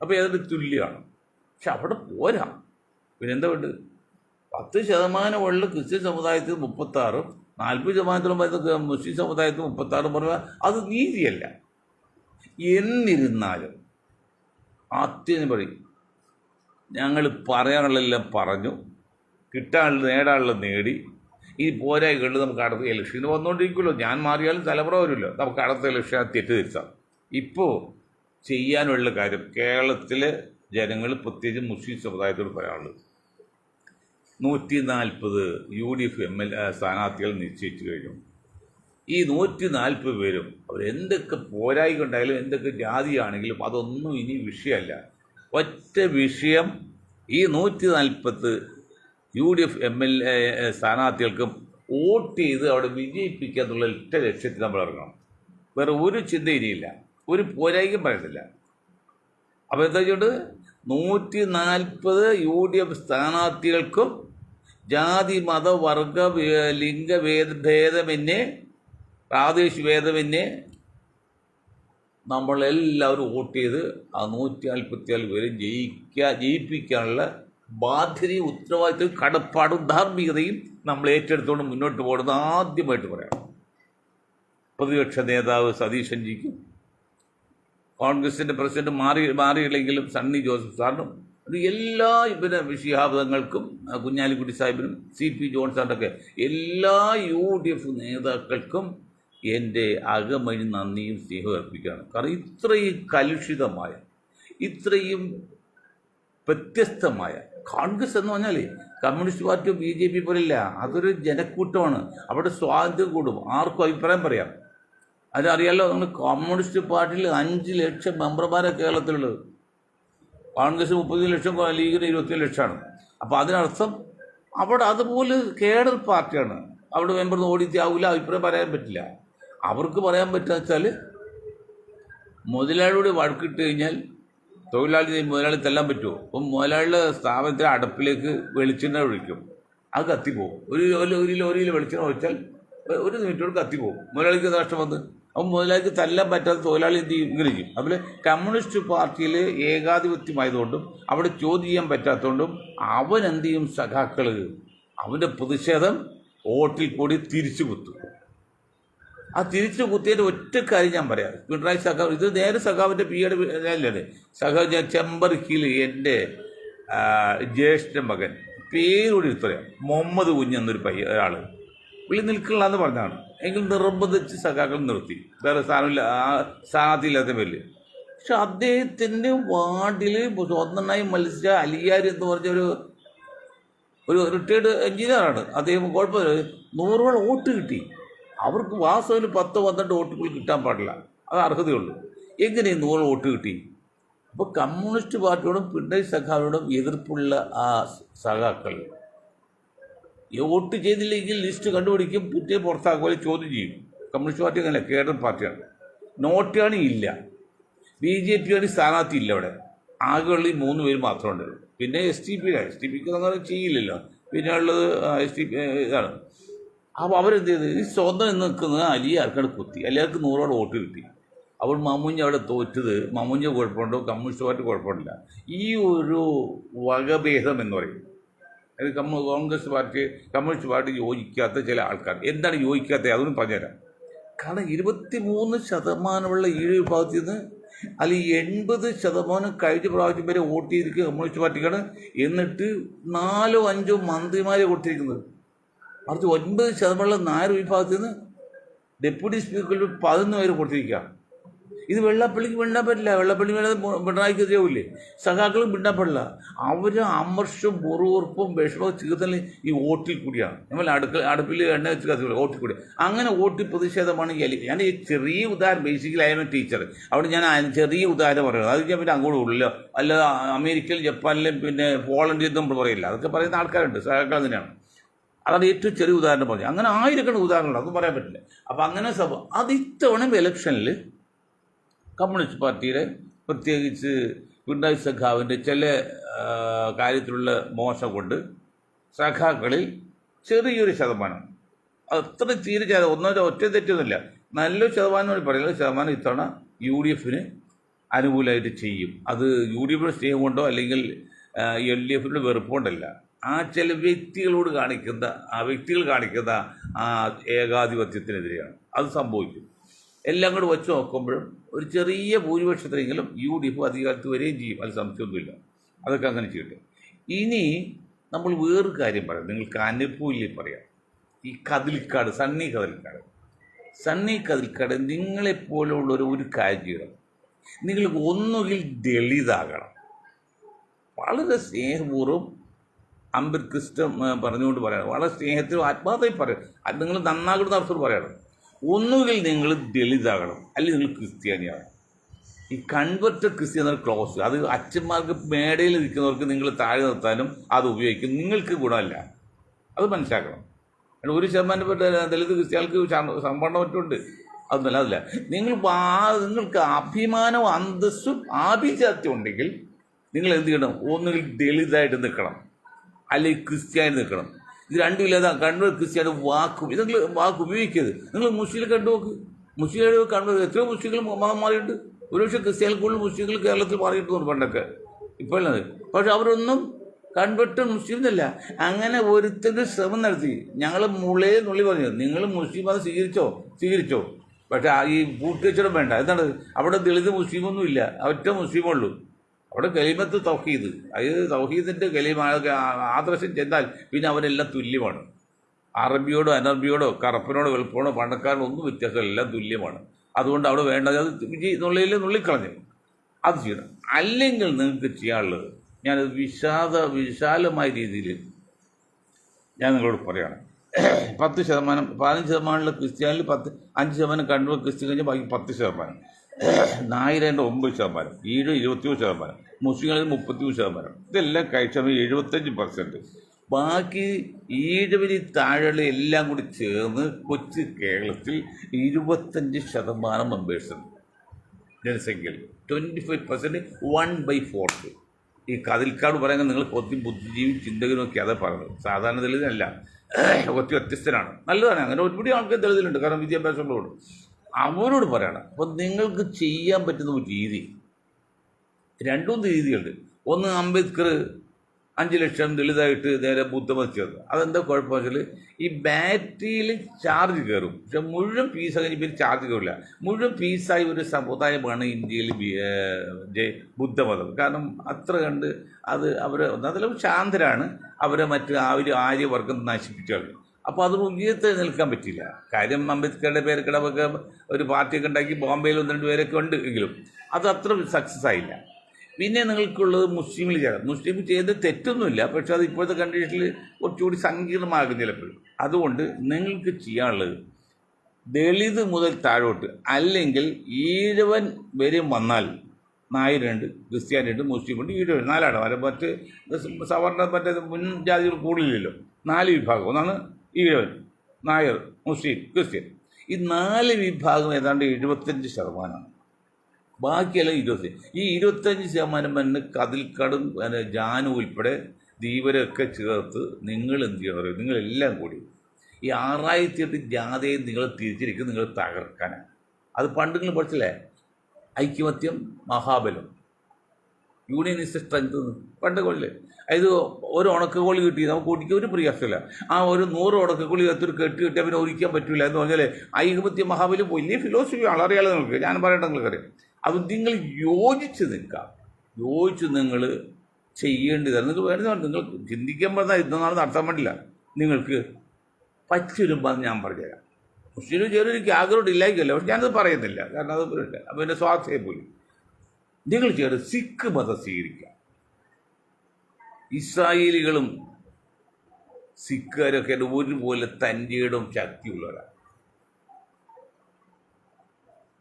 അപ്പോൾ ഏതാണ്ട് തുല്യമാണ്. പക്ഷെ അവിടെ പോരാ. പിന്നെ എന്താ വേണ്ടത്? 10% ക്രിസ്ത്യൻ സമുദായത്തിൽ 36, 40% വരുന്ന മുസ്ലിം സമുദായത്തിന് 36 പറയുക അത് നീതിയല്ല. എന്നിരുന്നാലും ആദ്യം പറയും, ഞങ്ങൾ പറയാനുള്ളതെല്ലാം പറഞ്ഞു, കിട്ടാനുള്ളത് നേടാനുള്ളത് നേടി, ഈ പോരായ്കളിൽ നമുക്ക് അടുത്ത ഇലക്ഷന് വന്നുകൊണ്ടിരിക്കുമല്ലോ. ഞാൻ മാറിയാലും തലമുറ വരുമല്ലോ, നമുക്ക് അടുത്ത ഇലക്ഷൻ തെറ്റ് തിരുത്താം. ഇപ്പോൾ ചെയ്യാനുള്ള കാര്യം കേരളത്തിലെ ജനങ്ങൾ, പ്രത്യേകിച്ച് മുസ്ലിം സമുദായത്തോട് പറയാനുള്ളത്, 140 UDF സ്ഥാനാർത്ഥികൾ നിശ്ചയിച്ചു കഴിഞ്ഞു. ഈ 140 പേരും അവരെന്തൊക്കെ പോരായ്മ ഉണ്ടായാലും എന്തൊക്കെ ജാതിയാണെങ്കിലും അതൊന്നും ഇനി വിഷയമല്ല. ഒറ്റ വിഷയം, ഈ 140 UDF സ്ഥാനാർത്ഥികൾക്കും വോട്ട് ചെയ്ത് അവിടെ വിജയിപ്പിക്കുക എന്നുള്ള ഒറ്റ ലക്ഷ്യത്തിൽ നമ്മൾ ഇറങ്ങണം. വേറെ ഒരു ചിന്ത ഇനിയില്ല, ഒരു പോരായ്മയും പറയത്തില്ല. അപ്പോൾ എന്താ വെച്ചിട്ട് 140 UDF സ്ഥാനാർത്ഥികൾക്കും ജാതി മത വർഗ ലിംഗഭേദമന്യേ പ്രാദേശിക ഭേദമന്യേ നമ്മളെല്ലാവരും വോട്ട് ചെയ്ത് ആ 144 പേരും ജയിപ്പിക്കാനുള്ള ബാധ്യതയും ഉത്തരവാദിത്വവും കടപ്പാടും ധാർമ്മികതയും നമ്മൾ ഏറ്റെടുത്തുകൊണ്ട് മുന്നോട്ട് പോകുന്നത് ആദ്യമായിട്ട് പറയാം. പ്രതിപക്ഷ നേതാവ് സതീശൻജിക്കും കോൺഗ്രസിൻ്റെ പ്രസിഡന്റ് മാറിയില്ലെങ്കിലും സണ്ണി ജോസഫ് സാറിനും അത് എല്ലാ വിഷയാബ്ദങ്ങൾക്കും കുഞ്ഞാലിക്കുട്ടി സാഹിബിനും CP ജോൺ സാറിനൊക്കെ എല്ലാ UDF നേതാക്കൾക്കും എൻ്റെ അകമഴി നന്ദിയും സ്നേഹവും അർപ്പിക്കുകയാണ്. കാരണം ഇത്രയും കലുഷിതമായ, ഇത്രയും വ്യത്യസ്തമായ കോൺഗ്രസ് എന്ന് പറഞ്ഞാൽ കമ്മ്യൂണിസ്റ്റ് പാർട്ടിയോ BJP പോലില്ല, അതൊരു ജനക്കൂട്ടമാണ്. അവിടെ സ്വാതന്ത്ര്യം കൂടും, ആർക്കും അഭിപ്രായം പറയാം. അതറിയാലോ, നമ്മൾ കമ്മ്യൂണിസ്റ്റ് പാർട്ടിയിൽ 5 ലക്ഷം മെമ്പർമാരാണ് കേരളത്തിലുള്ളത്. കോൺഗ്രസ് 30 ലക്ഷം, ലീഗിന് 20 ലക്ഷമാണ്. അപ്പോൾ അതിനർത്ഥം അവിടെ അതുപോലെ കേഡർ പാർട്ടിയാണ്. അവിടെ മെമ്പർ ഓടിച്ചാവില്ല, അഭിപ്രായം പറയാൻ പറ്റില്ല. അവർക്ക് പറയാൻ പറ്റുക വെച്ചാൽ മുതലാളിയോട് വഴക്കിട്ട് കഴിഞ്ഞാൽ മുതലാളി തല്ലാൻ പറ്റുമോ? അപ്പം മുതലാളിയുടെ സ്ഥാപനത്തിലെ അടപ്പിലേക്ക് വെളിച്ചെണ്ണ ഒഴിക്കും, അത് കത്തിപ്പോവും. ഒരു ലോറിയിൽ വെളിച്ചെണ്ണ ഒഴിച്ചാൽ 1 മിനിറ്റോട് കത്തിപ്പോവും. മുതലാളിക്ക് നഷ്ടം വന്ന് അപ്പം മുതലാളിക്ക് തല്ലാൻ പറ്റാത്ത തൊഴിലാളി എന്ത് ചെയ്യും? ഇങ്ങനെ ചെയ്യും. അതുപോലെ കമ്മ്യൂണിസ്റ്റ് പാർട്ടിയിൽ ഏകാധിപത്യമായതുകൊണ്ടും അവിടെ ചോദ്യം ചെയ്യാൻ പറ്റാത്തതുകൊണ്ടും അവൻ എന്ത് ചെയ്യും? സഖാക്കൾ അവൻ്റെ പ്രതിഷേധം വോട്ടിൽ കൂടി തിരിച്ചു കുത്തും. ആ തിരിച്ചു കുത്തിയതിൻ്റെ ഒറ്റ കാര്യം ഞാൻ പറയാം. പിണറായി സഖാവ്, ഇത് നേരെ സഖാവിൻ്റെ പിയുടെ അല്ലേ, സഖാവ് ഞാൻ ചെമ്പർക്കിയിൽ എൻ്റെ ജ്യേഷ്ഠ മകൻ പേരോട് പറയാം, മുഹമ്മദ് കുഞ്ഞ് എന്നൊരു ഒരാൾ പുള്ളി നിൽക്കണില്ലെന്ന് പറഞ്ഞാണ്. എങ്കിൽ നിർബന്ധിച്ച് സഖാക്കൾ നിർത്തി, വേറെ സ്ഥാനത്തില്ലാത്ത പേരിൽ. പക്ഷെ അദ്ദേഹത്തിൻ്റെ വാർഡിൽ സ്വന്തമായി മത്സരിച്ച അലിയാർ എന്ന് പറഞ്ഞ ഒരു റിട്ടയർഡ് എഞ്ചിനീയറാണ് അദ്ദേഹം. കുഴപ്പമില്ല, 100 വോട്ട് കിട്ടി. അവർക്ക് വാസ്തവന് 10-12 വോട്ടുകൾ കിട്ടാൻ പാടില്ല, അത് അർഹതയുള്ളൂ. എങ്ങനെ 100 വോട്ട് കിട്ടി? അപ്പോൾ കമ്മ്യൂണിസ്റ്റ് പാർട്ടിയോടും പിണറായി സഖാവിനോടും എതിർപ്പുള്ള ആ സഖാക്കൾ വോട്ട് ചെയ്തില്ലെങ്കിൽ ലിസ്റ്റ് കണ്ടുപിടിക്കും, പിറ്റേ പുറത്താക്കുമ്പോൾ ചോദ്യം ചെയ്യും. കമ്മ്യൂണിസ്റ്റ് പാർട്ടി അങ്ങനെ കേഡർ പാർട്ടിയാണ്. നോട്ടാണ് ഇല്ല, BJP ആണ് സ്ഥാനാർത്ഥി ഇല്ല. അവിടെ ആകെയുള്ള 3 പേര് മാത്രമേ ഉള്ളൂ. പിന്നെ STPക്ക് അങ്ങനെ ചെയ്യില്ലല്ലോ. പിന്നെ ഉള്ളത് STP ഇതാണ്. അപ്പോൾ അവരെന്ത് ചെയ്ത് ഈ സ്വന്തം നിൽക്കുന്നത് അലിയാർക്കാണ് കുത്തി. അലിയാർക്ക് 100 വോട്ട് കിട്ടി. അപ്പോൾ മാമുഞ്ഞ അവിടെ തോറ്റത് മാമുഞ്ഞ കുഴപ്പമുണ്ടോ, കമ്മ്യൂണിസ്റ്റ് പാർട്ടി കുഴപ്പമില്ല. ഈ ഒരു വകഭേദം എന്ന് പറയും, അത് കോൺഗ്രസ് പാർട്ടി കമ്മ്യൂണിസ്റ്റ് പാർട്ടി യോജിക്കാത്ത ചില ആൾക്കാർ. എന്താണ് യോജിക്കാത്തത്? അതൊന്നും പറഞ്ഞുതരാം. കാരണം 23% ഈ വിഭാഗത്തിൽ നിന്ന് അല്ലെങ്കിൽ 80% കഴിഞ്ഞ പ്രാവശ്യം വരെ വോട്ട് ചെയ്തിരിക്കുക കമ്മ്യൂണിസ്റ്റ് പാർട്ടിക്കാണ്. എന്നിട്ട് 4-5 മന്ത്രിമാരെ കൊടുത്തിരിക്കുന്നത്. മറിച്ച് 9% നായർ വിഭാഗത്തിൽ നിന്ന് ഡെപ്യൂട്ടി സ്പീക്കറിൽ 11 പേര് കൊടുത്തിരിക്കുക. ഇത് വെള്ളാപ്പള്ളിക്ക് മിണ്ടാൻ പറ്റില്ല. വെള്ളാപ്പള്ളി പിണറായിക്ക് എതിരാവില്ലേ? സഖാക്കളും മിണ്ടാൻ പാടില്ല. അവർ അമർഷവും പൊറുവുറപ്പും വിഷമവും ചീർത്തലും ഈ വോട്ടിൽ കൂടിയാണ്. നമ്മൾ അടുപ്പിൽ എണ്ണ വെച്ച് കത്തില്ല, വോട്ടിൽ കൂടി. അങ്ങനെ വോട്ടിൽ പ്രതിഷേധമാണ് ഞാൻ ഈ ചെറിയ ഉദാഹരണം, ബേസിക്കലി ആയ ടീച്ചർ, അവിടെ ഞാൻ ചെറിയ ഉദാഹരണം പറയുന്നത്. അത് ഞാൻ പിന്നെ അങ്ങോട്ട് ഉള്ളല്ലോ. അല്ല അമേരിക്കയിലും ജപ്പാനിലും പിന്നെ പോളണ്ടിലും നമ്മൾ പറയില്ല, അതൊക്കെ പറയുന്ന ആൾക്കാരുണ്ട്, സഖാക്കൾ തന്നെയാണ്. അതാണ് ഏറ്റവും ചെറിയ ഉദാഹരണം പറഞ്ഞു. അങ്ങനെ ആയിരക്കണക്കിന് ഉദാഹരണങ്ങൾ, അതൊന്നും പറയാൻ പറ്റില്ല. അപ്പം അങ്ങനെ അത് ഇത്തവണ ഇലക്ഷനിൽ കമ്മ്യൂണിസ്റ്റ് പാർട്ടിയുടെ പ്രത്യേകിച്ച് പിണറായി സഖാവിൻ്റെ ചില കാര്യത്തിലുള്ള മോശം കൊണ്ട് സഖാക്കളിൽ ചെറിയൊരു ശതമാനം, അത്ര തീരെ ഒറ്റ തെറ്റൊന്നുമില്ല, നല്ലൊരു ശതമാനം പറയുന്നത് ശതമാനം ഇത്തവണ UDFന് അനുകൂലമായിട്ട് ചെയ്യും. അത് UDFയുടെ സ്നേഹം കൊണ്ടോ അല്ലെങ്കിൽ LDFിൻ്റെ വെറുപ്പുകൊണ്ടല്ല, ആ ചില വ്യക്തികൾ കാണിക്കുന്ന ആ ഏകാധിപത്യത്തിനെതിരെയാണ് അത് സംഭവിക്കും. എല്ലാം കൂടെ വെച്ച് നോക്കുമ്പോഴും ഒരു ചെറിയ ഭൂരിപക്ഷത്തിലെങ്കിലും UDF അധികാരത്തിൽ വരികയും ചെയ്യും, അത് സംശയമൊന്നുമില്ല. അതൊക്കെ അങ്ങനെ ചെയ്യട്ടെ. ഇനി നമ്മൾ വേറൊരു കാര്യം പറയാം, നിങ്ങൾക്ക് അനുഭവമില്ലേ പറയാം. ഈ കതിൽക്കാട്, സണ്ണി കതിൽക്കാട് നിങ്ങളെപ്പോലുള്ളൊരു ഒരു കാര്യം ചെയ്യണം. നിങ്ങൾ ഒന്നുകിൽ ദളിതാകണം. വളരെ സ്നേഹപൂർവ്വം അംബേദ്കർ പറഞ്ഞുകൊണ്ട് പറയണം, വളരെ സ്നേഹത്തിലും ആത്മാർത്ഥമായി പറയണം. അത് നിങ്ങൾ നന്നാകുന്ന അവസരം പറയണം. ഒന്നുകിൽ നിങ്ങൾ ദളിതാകണം, അല്ലെങ്കിൽ നിങ്ങൾ ക്രിസ്ത്യാനിയാകണം. ഈ കൺവെർട്ടഡ് ക്രിസ്ത്യൻ ക്ലോസ്, അത് അച്ഛന്മാർക്ക് മേടയിൽ നിൽക്കുന്നവർക്ക് നിങ്ങൾ താഴെ നിർത്താനും അത് ഉപയോഗിക്കും, നിങ്ങൾക്ക് ഗുണമല്ല. അത് മനസ്സിലാക്കണം. 1% ദളിത് ക്രിസ്ത്യാനികൾക്ക് സംവരണം മറ്റുണ്ട്, അതൊന്നുമല്ല. അതല്ല, നിങ്ങൾക്ക് അഭിമാനവും അന്തസ്സും ആഭിജാത്യം ഉണ്ടെങ്കിൽ നിങ്ങൾ എന്ത് ചെയ്യണം? ഒന്നുകിൽ ദളിതായിട്ട് നിൽക്കണം, അല്ലെങ്കിൽ ക്രിസ്ത്യാനി നിൽക്കണം. ഇത് രണ്ടുമില്ലാതെ കണ്ണൂർ ക്രിസ്ത്യാനി ഇതെങ്കിൽ വാക്ക് ഉപയോഗിക്കരുത്. നിങ്ങൾ മുസ്ലിം കണ്ടുനോക്ക്, മുസ്ലിം കണ്ണൂർ എത്രയോ മുസ്ലിങ്ങൾ മതം മാറിയിട്ടുണ്ട്. ഒരുപക്ഷെ ക്രിസ്ത്യാനി കൂടുതൽ മുസ്ലിങ്ങൾ കേരളത്തിൽ മാറിയിട്ടുണ്ട് പണ്ടൊക്കെ, ഇപ്പോഴത്. പക്ഷെ അവരൊന്നും കൺവെർട്ടഡ് മുസ്ലിം എന്നല്ല. അങ്ങനെ ഒരുത്തൻ്റെ ശ്രമം നടത്തി. ഞങ്ങൾ മുളയെ നുള്ളി പറഞ്ഞു, നിങ്ങൾ മുസ്ലിം മതം സ്വീകരിച്ചോ, പക്ഷെ ഈ പൂട്ടിവെച്ചിടം വേണ്ട. എന്താണ് അവിടെ ദളിത് മുസ്ലിമൊന്നും ഇല്ല, ഒറ്റ മുസ്ലിമുള്ളൂ. അവിടെ കലിമത്ത് തൗഹീദ്, അതായത് തൗഹീദിൻ്റെ കലിമ ആദർശം ചെന്നാൽ പിന്നെ അവരെല്ലാം തുല്യമാണ്. അറബിയോടോ അനറബിയോടോ കറുപ്പനോടോ വെളുപ്പനോടോ പണക്കാരനോ ഒന്നും വ്യത്യാസമില്ല, എല്ലാം തുല്യമാണ്. അതുകൊണ്ട് അവിടെ വേണ്ടത് അത് നുള്ളിക്കളഞ്ഞു അത് ചെയ്യണം. അല്ലെങ്കിൽ നിങ്ങൾക്ക് ചെയ്യാനുള്ളത്, ഞാനത് വിശാലമായ രീതിയിൽ ഞാൻ നിങ്ങളോട് പറയുകയാണ്. 10%, 15% ക്രിസ്ത്യാനിൽ 5% കണ്ണൂർ ക്രിസ്ത്യൻ കഴിഞ്ഞാൽ ബാക്കി 10%, നായരേൻ്റെ 9%, 21%, മുസ്ലിങ്ങളിൽ 33%. ഇതെല്ലാം കഴിച്ചാൽ 75%. ബാക്കി 70 താഴെയുള്ള എല്ലാം കൂടി ചേർന്ന് കൊച്ചു കേരളത്തിൽ 25% മെമ്പേഴ്സുണ്ട് ജനസംഖ്യയിൽ. 25% 1/4. ഈ കതിൽക്കാട് പറയുന്നത് നിങ്ങൾ ഒത്തിരി ബുദ്ധിജീവി ചിന്തകനൊക്കെ അതെ പറയുന്നത്, സാധാരണ ദളിതല്ല, ഒത്തിരി വ്യത്യസ്തനാണ്. നല്ലതാണ്. അങ്ങനെ ഒരുപാട് ആൾക്കാർ ദളിതലുണ്ട്, കാരണം വിദ്യാഭ്യാസമുള്ളതുകൊണ്ട്. അവരോട് പറയണം. അപ്പോൾ നിങ്ങൾക്ക് ചെയ്യാൻ പറ്റുന്ന ഒരു രീതി, 2 രീതിയുണ്ട്. ഒന്ന്, അംബേദ്കർ 5 ലക്ഷം ദളിതായിട്ട് നേരെ ബുദ്ധമതം ചേർന്നു. അതെന്താ കുഴപ്പമെന്ന് വെച്ചാൽ ഈ ബാറ്ററിയിൽ ചാർജ് കയറും, പക്ഷെ മുഴുവൻ പീസ് കഴിഞ്ഞ് ചാർജ് കയറില്ല. മുഴുവൻ പീസായി ഒരു സമുദായമാണ് ഇന്ത്യയിൽ ബുദ്ധമതം. കാരണം അത്ര കണ്ട് അത് അതിലും ശാന്തരാണ്. അവരെ മറ്റ് ആര്യവർഗം നശിപ്പിച്ചു. അപ്പോൾ അത് ഉയർത്തി നിൽക്കാൻ പറ്റില്ല. കാര്യം അംബേദ്കറുടെ പേരൊക്കെ ഒരു പാർട്ടിയൊക്കെ ഉണ്ടാക്കി ബോംബെയിൽ 1-2 പേരൊക്കെ ഉണ്ട് എങ്കിലും അത് അത്ര സക്സസ് ആയില്ല. പിന്നെ നിങ്ങൾക്കുള്ളത് മുസ്ലിമിൽ ചേരാം. മുസ്ലിം ചെയ്ത് തെറ്റൊന്നുമില്ല, പക്ഷെ അത് ഇപ്പോഴത്തെ കണ്ടീഷനിൽ കുറച്ചുകൂടി സങ്കീർണമാകും ചിലപ്പോഴും. അതുകൊണ്ട് നിങ്ങൾക്ക് ചെയ്യാനുള്ളത് ദളിത് മുതൽ താഴോട്ട്, അല്ലെങ്കിൽ ഈഴവൻ വരെ വന്നാൽ നായരുണ്ട്, ക്രിസ്ത്യാനിയുണ്ട്, മുസ്ലിമുണ്ട്, ഈഴവൻ 4 ആണ്. മറ്റ് സവർണ മറ്റേ മുൻ ജാതികൾ കൂടുതലില്ലല്ലോ. 4 വിഭാഗം. ഒന്നാണ് ഈഴവൻ, നായർ, മുസ്ലിം, ക്രിസ്ത്യൻ. ഈ 4 വിഭാഗം ഏതാണ്ട് 75%. ബാക്കിയെല്ലാം 20. ഈ 25% തന്നെ കതിൽക്കാടും ജാനു ഉൾപ്പെടെ ധീവരൊക്കെ ചേർത്ത് നിങ്ങൾ എന്ത് ചെയ്യണം? നിങ്ങളെല്ലാം കൂടി ഈ 6008 ജാഥയെ നിങ്ങൾ തിരിച്ചിരിക്കും, നിങ്ങൾ തകർക്കാനാണ്. അത് പണ്ട് നിങ്ങൾ പഠിച്ചില്ലേ, ഐക്യമത്യം മഹാബലം, യൂണിയനിസ്റ്റ് സ്ട്രെങ്ത് പണ്ട് കൊല്ലേ. അതായത് ഒരു ഉണക്കക്കോളി കിട്ടി നമുക്ക് ഒരിക്കലും ഒരു പ്രയാസമില്ല. ആ ഒരു 100 ഉണക്കക്കോളി ഒരു കെട്ടി കിട്ടിയാൽ പിന്നെ ഒരിക്കാൻ പറ്റില്ല എന്ന് പറഞ്ഞാൽ ഐകമത്യം മഹാബലം വലിയ ഫിലോസഫി അറിയാലോ നിങ്ങൾക്ക്. ഞാൻ പറയട്ടെ, നിങ്ങൾക്കറിയാം. അത് നിങ്ങൾ യോജിച്ച് നിൽക്കാം, യോജിച്ച് നിങ്ങൾ ചെയ്യേണ്ടതാണ്. നിങ്ങൾക്ക് വേണ്ടതാണ്. നിങ്ങൾ ചിന്തിക്കുമ്പോൾ ഇതൊന്നും നടത്താൻ വേണ്ടില്ല. നിങ്ങൾക്ക് പറ്റുരുമ്പോൾ ഞാൻ പറഞ്ഞുതരാം. മുസ്ലിം ചെറിയൊരു ആഗ്രഹം ഇല്ലായിരിക്കല്ലോ, പക്ഷെ ഞാനത് പറയുന്നില്ല, കാരണം അത് അപ്പോൾ എൻ്റെ സ്വാർത്ഥയെ പോലും. നിങ്ങൾ ചെയ്യേണ്ടത് സിഖ് മതം സ്വീകരിക്കുക. ഇസ്രായേലികളും സിഖുകാരൊക്കെ ഒരുപോലെ തൻ്റെയിടും ശക്തിയുള്ളവരാണ്,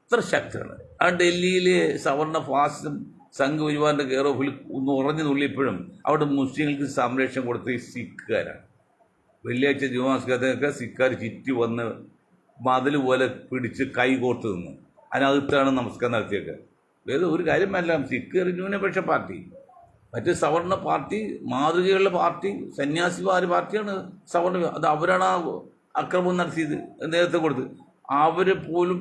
അത്ര ശക്തിയാണ്. ആ ഡൽഹിയിലെ സവർണ ഫാസിസം സംഘപരിവാറിൻ്റെ കെയർ ഓഫിൽ ഒന്ന് ഉറഞ്ഞു തുള്ളിയപ്പോഴും അവിടെ മുസ്ലിങ്ങൾക്ക് സംരക്ഷണം കൊടുത്ത ഈ സിഖുകാരാണ്. വെള്ളിയാഴ്ച ജുമാസ്കാരത്തൊക്കെ സിഖുകാർ ചുറ്റി വന്ന് മതിൽ പോലെ പിടിച്ച് കൈകോർത്ത് നിന്ന് അതിനകത്താണ് നമസ്കാരം നടത്തിയൊക്കെ. വേറെ ഒരു കാര്യം വേണ്ട, സിഖ് ന്യൂനപക്ഷ പാർട്ടി, മറ്റ് സവർണ പാർട്ടി, മാതൃകയുള്ള പാർട്ടി, സന്യാസിമാർ പാർട്ടിയാണ് സവർണ. അത് അവരാണ് ആ അക്രമം നടത്തിയത്, നേതൃത്വം കൊടുത്ത്. അവരെ പോലും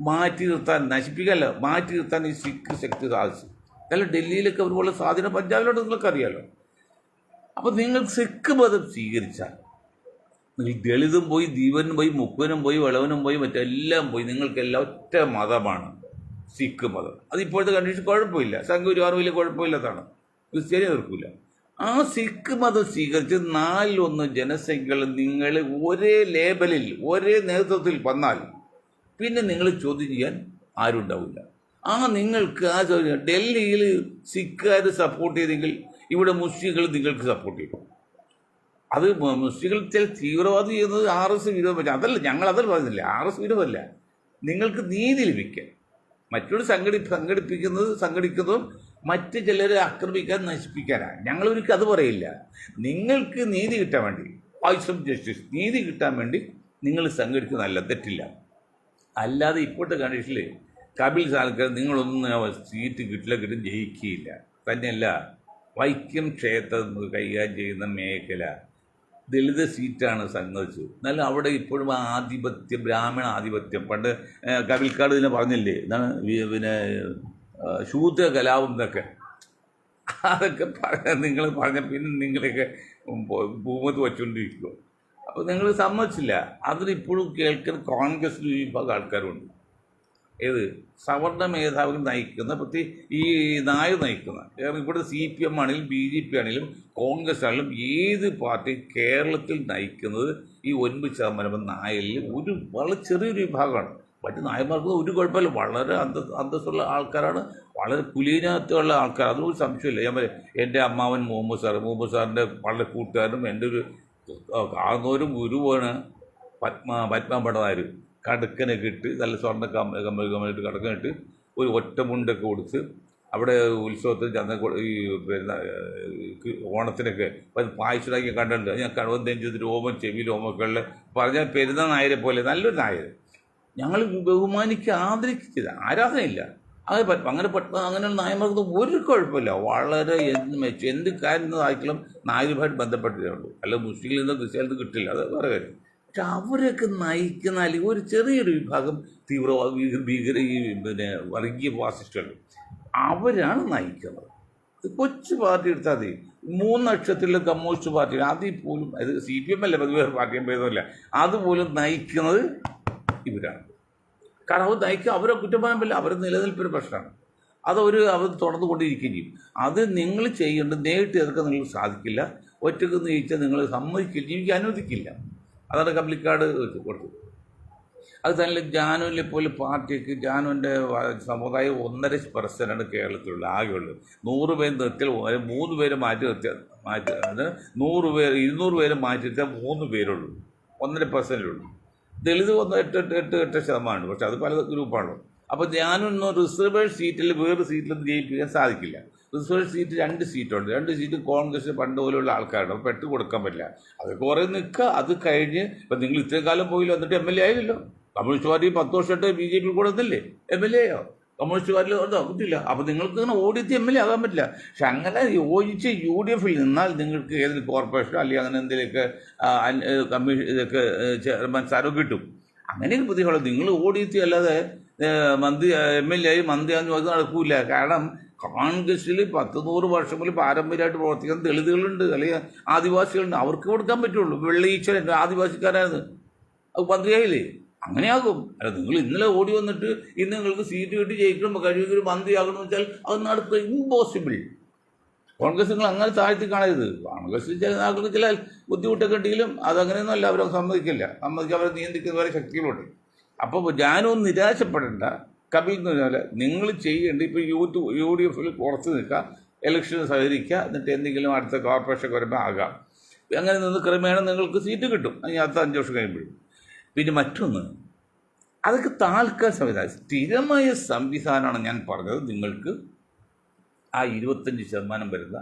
മാറ്റി നിർത്താൻ, നശിപ്പിക്കല്ല, മാറ്റി നിർത്താൻ ഈ സിഖ് ശക്തി സാധിച്ചു. അല്ല ഡൽഹിയിലൊക്കെ അതുപോലെ സ്വാധീനം പഞ്ചാബിലോട്ട് നിങ്ങൾക്ക് അറിയാമല്ലോ. അപ്പോൾ നിങ്ങൾ സിഖ് മതം സ്വീകരിച്ചാൽ നിങ്ങൾ ദളിതും പോയി, ദീപനും പോയി, മുപ്പനും പോയി, വളവനും പോയി, മറ്റെല്ലാം പോയി, നിങ്ങൾക്കെല്ലാം ഒറ്റ മതമാണ് സിഖ് മതം. അത് ഇപ്പോഴത്തെ കണ്ടീഷൻ കുഴപ്പമില്ല, സംഘപരിവാർ വലിയ കുഴപ്പമില്ലാത്തതാണ്, ക്രിസ്ത്യാനി എതിർക്കില്ല. ആ സിഖ് മതം സ്വീകരിച്ച് 4/1 ജനസംഖ്യകൾ നിങ്ങൾ ഒരേ ലേബലിൽ ഒരേ നേതൃത്വത്തിൽ വന്നാൽ പിന്നെ നിങ്ങൾ ചോദ്യം ചെയ്യാൻ ആരും ഉണ്ടാവില്ല. നിങ്ങൾക്ക് ആ ചോദ്യം ഡൽഹിയിൽ സിഖുകാർ സപ്പോർട്ട് ചെയ്തെങ്കിൽ ഇവിടെ മുസ്ലിങ്ങൾ നിങ്ങൾക്ക് സപ്പോർട്ട് ചെയ്യും. അത് മുസ്ലിങ്ങൾ ചില തീവ്രവാദി ചെയ്യുന്നത് RS വിരോധം, അതല്ല ഞങ്ങളതല്ല പറയുന്നില്ല, RS വിരോധമല്ല. നിങ്ങൾക്ക് നീതി ലഭിക്കാൻ മറ്റൊരു സംഘടിക്കുന്നതും മറ്റ് ചിലരെ ആക്രമിക്കാൻ നശിപ്പിക്കാനാണ്. ഞങ്ങളൊരിക്കലും അത് പറയില്ല. നിങ്ങൾക്ക് നീതി കിട്ടാൻ വേണ്ടി, വോയിസ് ഓഫ് ജസ്റ്റിസ്, നീതി കിട്ടാൻ വേണ്ടി നിങ്ങൾ സംഘടിക്കുന്നതല്ല, തെറ്റില്ല. അല്ലാതെ ഇപ്പോഴത്തെ കണ്ടീഷനിൽ കപിൽ സാൽക്കർ നിങ്ങളൊന്നും സീറ്റ് കിട്ടും ജയിക്കുകയില്ല. തന്നെയല്ല, വൈക്കം ക്ഷേത്രം കൈകാര്യം ചെയ്യുന്ന മേഖല ദളിത് സീറ്റാണ് സംഗതിച്ചു. എന്നാലും അവിടെ ഇപ്പോഴും ആധിപത്യം, ബ്രാഹ്മണ ആധിപത്യം. പണ്ട് കപിൽക്കാട് ഇതിനെ പറഞ്ഞില്ലേ, എന്താണ് പിന്നെ ശൂദ്ര കലാപം എന്നൊക്കെ, അതൊക്കെ നിങ്ങൾ പറഞ്ഞ പിന്നെ നിങ്ങളൊക്കെ ഭൂമത്ത് വച്ചുകൊണ്ടിരിക്കുമോ? അപ്പോൾ നിങ്ങൾ സമ്മതിച്ചില്ല. അതിലിപ്പോഴും കേൾക്കുന്ന കോൺഗ്രസിൽ ഒരു വിഭാഗം ആൾക്കാരുണ്ട്. ഏത് സവർണ മേധാവികൾ നയിക്കുന്ന, പ്രത്യേകിച്ച് ഈ നായർ നയിക്കുന്ന, ഇവിടെ CPM ആണെങ്കിലും BJP ആണെങ്കിലും കോൺഗ്രസ് ആണെങ്കിലും ഏത് പാർട്ടി കേരളത്തിൽ നയിക്കുന്നത് ഈ 9% നായരിൽ ഒരു വളരെ ചെറിയൊരു വിഭാഗമാണ്. മറ്റ് നായന്മാർക്ക് ഒരു കുഴപ്പമില്ല, വളരെ അന്തസ്സുള്ള ആൾക്കാരാണ്, വളരെ കുലീനത്തുള്ള ആൾക്കാർ, അതൊരു സംശയമില്ല. ഞാൻ പറയാം, എൻ്റെ അമ്മാവൻ മുഹമ്മദ് സാറിൻ്റെ വളരെ കൂട്ടുകാരനും എൻ്റെ ഒരു ആകുന്നവരും ഗുരുവാണ് പത്മനാഭനായർ. കടുക്കനൊക്കെ ഇട്ട് നല്ല സ്വർണ്ണ കമ്മലിട്ട് കടക്കനിട്ട് ഒരു ഒറ്റമുണ്ടൊക്കെ കൊടുത്ത് അവിടെ ഉത്സവത്തിന് ഈ ഓണത്തിനൊക്കെ പായസമാക്കി കണ്ടിട്ടുണ്ട്. ഞാൻ കടവൻ തെഞ്ചത് രോമം ചെവി രോമൊക്കെ പറഞ്ഞാൽ പെരുന്ന നായരെ പോലെ നല്ലൊരു നായർ. ഞങ്ങൾ ബഹുമാനിക്കുക, ആദരിക്കുക, ആരാധനയില്ല. അത് അങ്ങനെയുള്ള നായന്മാർക്ക് ഒരു കുഴപ്പമില്ല. വളരെ എന്ത് കാര്യം ആയിരിക്കണം നായരുമായിട്ട് ബന്ധപ്പെട്ടതേ ഉള്ളൂ. അല്ല മുസ്ലിങ്ങളിൽ നിന്നോ ക്രിസ്ത്യാനിൽ നിന്ന് കിട്ടില്ല, അത് വേറെ കാര്യം. പക്ഷെ അവരൊക്കെ നയിക്കുന്ന ഒരു ചെറിയൊരു വിഭാഗം തീവ്രവാദ പിന്നെ വർഗീയ ഫാസിസ്റ്റുകൾ, അവരാണ് നയിക്കുന്നത്. കൊച്ചു പാർട്ടി എടുത്താൽ മതി, 3 അക്ഷരത്തിലുള്ള കമ്മ്യൂണിസ്റ്റ് പാർട്ടി, അതിൽ പോലും അത് CPM അല്ല, അത് വേറെ പാർട്ടിയും ഭേദമല്ല, അതുപോലും നയിക്കുന്നത് ഇവരാണ്. കാരണം അവർ നയിക്കുക, അവരെ കുറ്റം പറയാൻ പറ്റില്ല, അവരുടെ നിലനിൽപ്പിന് പ്രശ്നമാണ്. അവർ തുടർന്നുകൊണ്ടിരിക്കുകയും ചെയ്യും. അത് നിങ്ങൾ ചെയ്യേണ്ടത് നേരിട്ട് എതിർക്കാൻ നിങ്ങൾക്ക് സാധിക്കില്ല. ഒറ്റക്ക് ജയിച്ചാൽ നിങ്ങൾ സമ്മതിക്കില്ല, ജീവിക്കാൻ അനുവദിക്കില്ല. അതാണ് കമ്പിളിക്കാട് കൊടുത്തത്. അത് തന്നെ ജാനുവിനെ പോലെ പാർട്ടിക്ക്, ജാനുവിൻ്റെ സമുദായം 1.5% കേരളത്തിലുള്ള ആകെയുള്ളത്. 100 പേര് നിർത്തിയാൽ 3 പേരെ മാറ്റി നിർത്തിയാൽ 200 പേരെ മാറ്റി നിർത്തിയാൽ 3 പേരുള്ളൂ, 1.5%. ദളിത് 8% പക്ഷെ അത് പല ഗ്രൂപ്പാണല്ലോ. അപ്പോൾ ഞാനൊന്നും റിസർവേഡ് സീറ്റിൽ വേറെ സീറ്റിലൊന്നും ജയിപ്പിക്കാൻ സാധിക്കില്ല. റിസർവേഡ് സീറ്റ് 2 സീറ്റുണ്ട്. 2 സീറ്റ് കോൺഗ്രസ് പണ്ട് പോലെയുള്ള ആൾക്കാരുണ്ട്, അപ്പോൾ പെട്ട് കൊടുക്കാൻ പറ്റില്ല. അതൊക്കെ കുറേ നിൽക്കുക. അത് കഴിഞ്ഞ് ഇപ്പം നിങ്ങൾ ഇത്രയും കാലം പോയില്ലോ, എന്നിട്ട് MLA ആയില്ലല്ലോ. കമ്മ്യൂണിസ്റ്റ് പാർട്ടി 10 വർഷമായിട്ട് BJP കൂടെ നിന്നില്ലേ, MLA ആയോ? കമ്മ്യൂണിസ്റ്റ് പാർട്ടിയിൽ കിട്ടില്ല. അപ്പോൾ നിങ്ങൾക്ക് ഇങ്ങനെ ഓടിച്ച് MLA ആകാൻ പറ്റില്ല. പക്ഷെ അങ്ങനെ യോജിച്ച് UDFിൽ നിന്നാൽ നിങ്ങൾക്ക് ഏതൊരു കോർപ്പറേഷനോ അല്ലെങ്കിൽ അങ്ങനെ എന്തെങ്കിലുമൊക്കെ ഇതൊക്കെ ചെയർമാൻ സ്ഥാനം കിട്ടും. അങ്ങനെയൊക്കെ ബുദ്ധിമുട്ടുള്ളൂ. നിങ്ങൾ ഓടിച്ച് അല്ലാതെ MLA ആയി മന്ത്രിയാന്ന് പറഞ്ഞാൽ നടക്കൂല. കാരണം കോൺഗ്രസ്സിൽ 10-100 വർഷം മുതൽ പാരമ്പര്യമായിട്ട് പ്രവർത്തിക്കുന്ന ദളിതുകളുണ്ട്, അല്ലെങ്കിൽ ആദിവാസികളുണ്ട്. അവർക്ക് കൊടുക്കാൻ പറ്റുള്ളൂ. വെള്ളീശ്വരൻ ആദിവാസിക്കാരായിരുന്നു, അത് മന്ത്രിയായില്ലേ? അങ്ങനെയാകും. അല്ല നിങ്ങൾ ഇന്നലെ ഓടി വന്നിട്ട് ഇന്ന് നിങ്ങൾക്ക് സീറ്റ് കിട്ടി ജയിക്കണം, കഴിയുമെങ്കിൽ മന്ത്രിയാകണമെന്ന് വെച്ചാൽ അത് നടക്കുക ഇമ്പോസിബിൾ. കോൺഗ്രസ് നിങ്ങൾ അങ്ങനെ താഴ്ത്തി കാണരുത്. കോൺഗ്രസ് ആൾക്ക് ചില ബുദ്ധിമുട്ടൊക്കെ ഉണ്ടെങ്കിലും അതങ്ങനെയൊന്നും അല്ല, അവരെ സമ്മതിക്കില്ല. അവരെ നിയന്ത്രിക്കുന്നവരെ ശക്തികളുണ്ട്. അപ്പോൾ ഞാനൊന്നും നിരാശപ്പെടേണ്ട. കപിൽ എന്ന് പറഞ്ഞാൽ നിങ്ങൾ ചെയ്യേണ്ട ഇപ്പോൾ UDFിൽ പുറത്ത് നിൽക്കുക, ഇലക്ഷന് സഹകരിക്കുക, എന്നിട്ട് എന്തെങ്കിലും അടുത്ത കോർപ്പറേഷൻ വരുമ്പോൾ ആകാം. അങ്ങനെ നിന്ന് ക്രമേണ നിങ്ങൾക്ക് സീറ്റ് കിട്ടും അടുത്ത 5 വർഷം കഴിയുമ്പോഴും. പിന്നെ മറ്റൊന്ന്, അതൊക്കെ താൽക്കാലിക സംവിധാനം. സ്ഥിരമായ സംവിധാനമാണ് ഞാൻ പറഞ്ഞത്. നിങ്ങൾക്ക് ആ 25% വരുന്ന